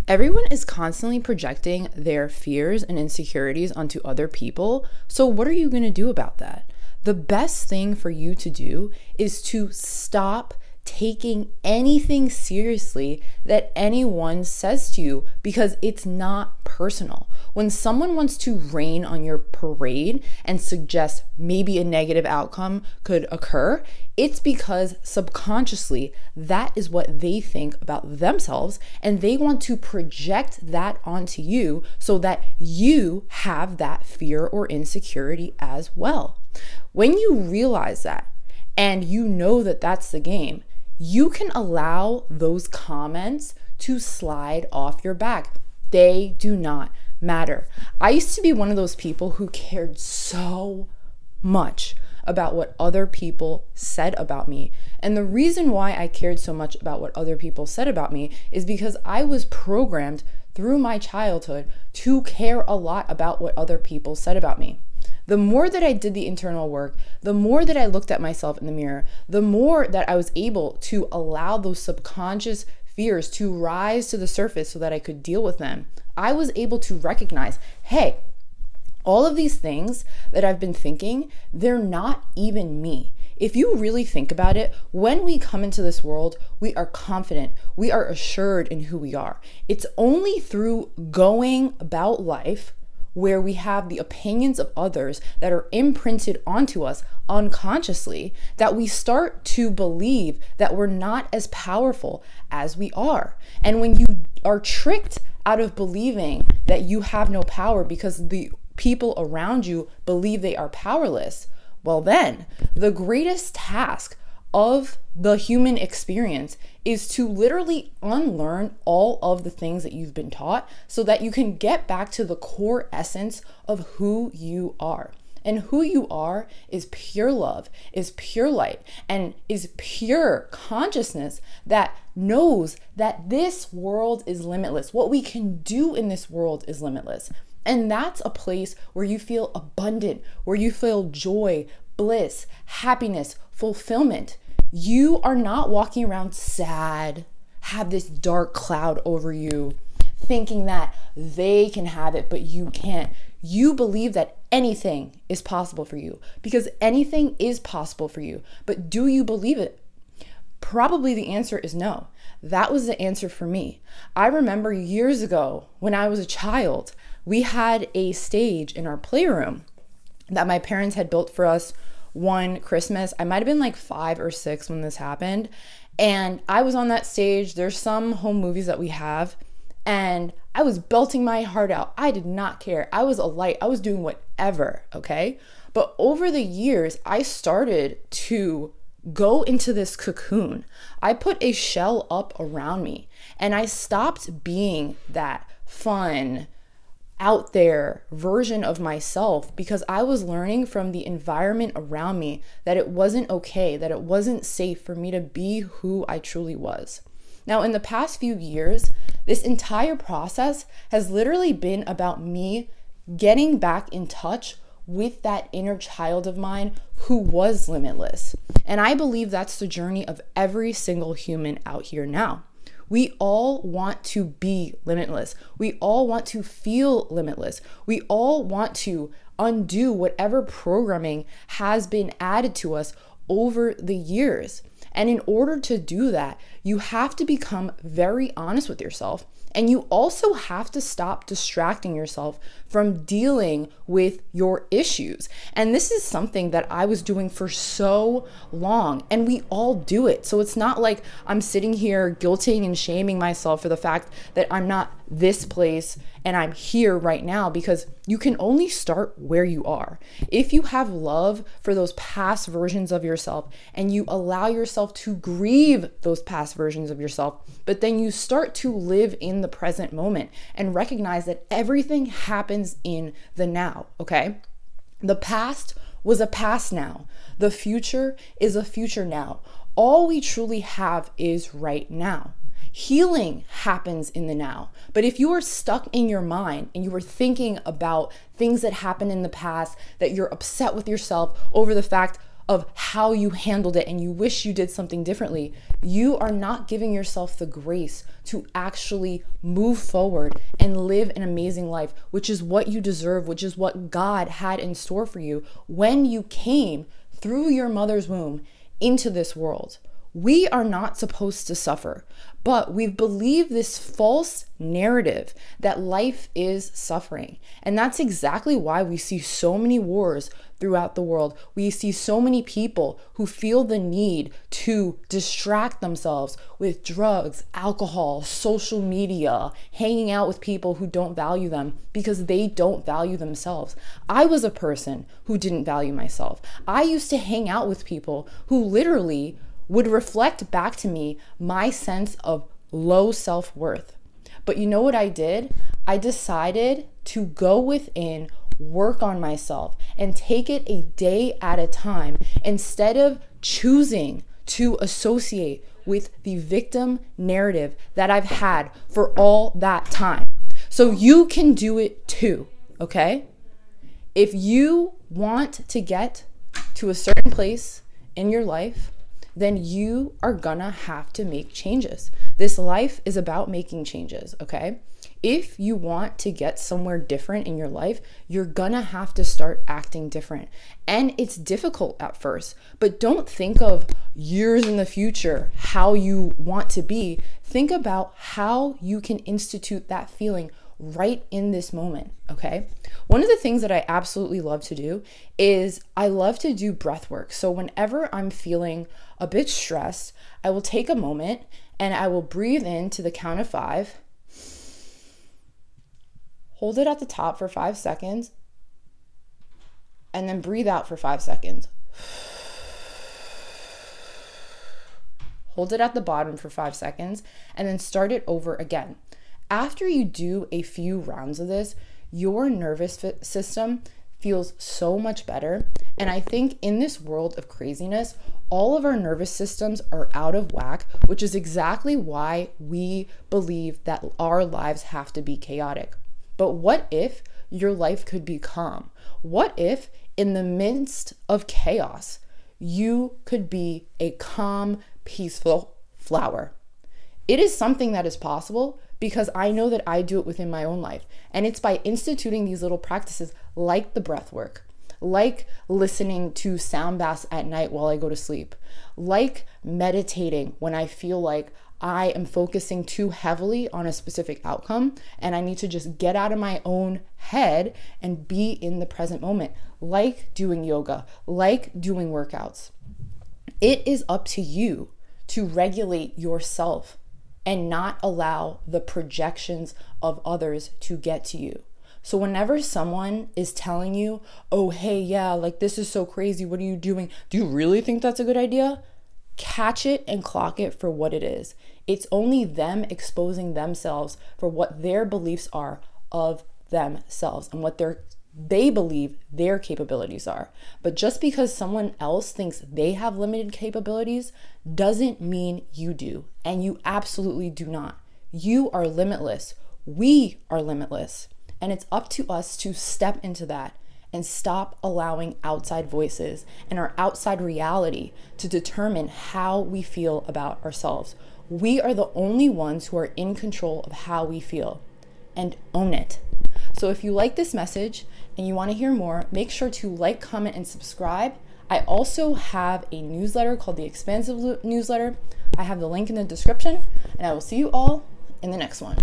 Everyone is constantly projecting their fears and insecurities onto other people. So, what are you going to do about that? The best thing for you to do is to stop taking anything seriously that anyone says to you because it's not personal. When someone wants to rain on your parade and suggest maybe a negative outcome could occur, it's because subconsciously that is what they think about themselves, and they want to project that onto you so that you have that fear or insecurity as well. When you realize that and you know that that's the game, you can allow those comments to slide off your back. They do not matter. I used to be one of those people who cared so much about what other people said about me. And the reason why I cared so much about what other people said about me is because I was programmed through my childhood to care a lot about what other people said about me. The more that I did the internal work, the more that I looked at myself in the mirror, the more that I was able to allow those subconscious fears to rise to the surface so that I could deal with them. I was able to recognize, hey, all of these things that I've been thinking, they're not even me. If you really think about it, when we come into this world, we are confident, we are assured in who we are. It's only through going about life where we have the opinions of others that are imprinted onto us unconsciously that we start to believe that we're not as powerful as we are. And when you are tricked out of believing that you have no power because the people around you believe they are powerless, well then, the greatest task of the human experience is to literally unlearn all of the things that you've been taught so that you can get back to the core essence of who you are. And who you are is pure love, is pure light, and is pure consciousness that knows that this world is limitless. What we can do in this world is limitless. And that's a place where you feel abundant, where you feel joy, bliss, happiness, fulfillment. You are not walking around sad, have this dark cloud over you, thinking that they can have it, but you can't. You believe that anything is possible for you because anything is possible for you. But do you believe it? Probably the answer is no. That was the answer for me. I remember years ago when I was a child, we had a stage in our playroom that my parents had built for us one Christmas. I might have been like 5 or 6 when this happened. And I was on that stage. There's some home movies that we have. And I was belting my heart out. I did not care. I was a light. I was doing whatever, okay? But over the years, I started to go into this cocoon. I put a shell up around me. And I stopped being that fun, out there version of myself because I was learning from the environment around me that it wasn't okay, that it wasn't safe for me to be who I truly was. Now, in the past few years, this entire process has literally been about me getting back in touch with that inner child of mine who was limitless. And I believe that's the journey of every single human out here now. We all want to be limitless. We all want to feel limitless. We all want to undo whatever programming has been added to us over the years. And in order to do that, you have to become very honest with yourself. And you also have to stop distracting yourself from dealing with your issues. And this is something that I was doing for so long, and we all do it. So it's not like I'm sitting here guilting and shaming myself for the fact that I'm not this place and I'm here right now, because you can only start where you are. If you have love for those past versions of yourself and you allow yourself to grieve those past versions of yourself, but then you start to live in the present moment and recognize that everything happens in the now, okay? The past was a past now. The future is a future now. All we truly have is right now. Healing happens in the now. But if you are stuck in your mind and you are thinking about things that happened in the past, that you're upset with yourself over the fact of how you handled it and you wish you did something differently, you are not giving yourself the grace to actually move forward and live an amazing life, which is what you deserve, which is what God had in store for you when you came through your mother's womb into this world. We are not supposed to suffer, but we've believed this false narrative that life is suffering. And that's exactly why we see so many wars throughout the world. We see so many people who feel the need to distract themselves with drugs, alcohol, social media, hanging out with people who don't value them because they don't value themselves. I was a person who didn't value myself. I used to hang out with people who literally would reflect back to me my sense of low self-worth. But you know what I did? I decided to go within, work on myself, and take it a day at a time instead of choosing to associate with the victim narrative that I've had for all that time. So you can do it too, okay? If you want to get to a certain place in your life, then you are gonna have to make changes. This life is about making changes, okay? If you want to get somewhere different in your life, you're gonna have to start acting different. And it's difficult at first, but don't think of years in the future how you want to be. Think about how you can institute that feeling right in this moment, okay? One of the things that I absolutely love to do is I love to do breath work. So whenever I'm feeling a bit stressed, I will take a moment and I will breathe in to the count of 5, hold it at the top for 5 seconds, and then breathe out for 5 seconds. Hold it at the bottom for 5 seconds, and then start it over again. After you do a few rounds of this, your nervous system feels so much better. And I think in this world of craziness, all of our nervous systems are out of whack, which is exactly why we believe that our lives have to be chaotic. But what if your life could be calm? What if in the midst of chaos, you could be a calm, peaceful flower? It is something that is possible because I know that I do it within my own life. And it's by instituting these little practices like the breath work, like listening to sound baths at night while I go to sleep, like meditating when I feel like I am focusing too heavily on a specific outcome and I need to just get out of my own head and be in the present moment, like doing yoga, like doing workouts. It is up to you to regulate yourself and not allow the projections of others to get to you. So whenever someone is telling you, oh, hey, yeah, like this is so crazy, what are you doing? Do you really think that's a good idea? Catch it and clock it for what it is. It's only them exposing themselves for what their beliefs are of themselves and what they believe their capabilities are. But just because someone else thinks they have limited capabilities doesn't mean you do. And you absolutely do not. You are limitless. We are limitless. And it's up to us to step into that and stop allowing outside voices and our outside reality to determine how we feel about ourselves. We are the only ones who are in control of how we feel, and own it. So if you like this message and you want to hear more, make sure to like, comment, and subscribe. I also have a newsletter called the Expansive Newsletter. I have the link in the description, and I will see you all in the next one.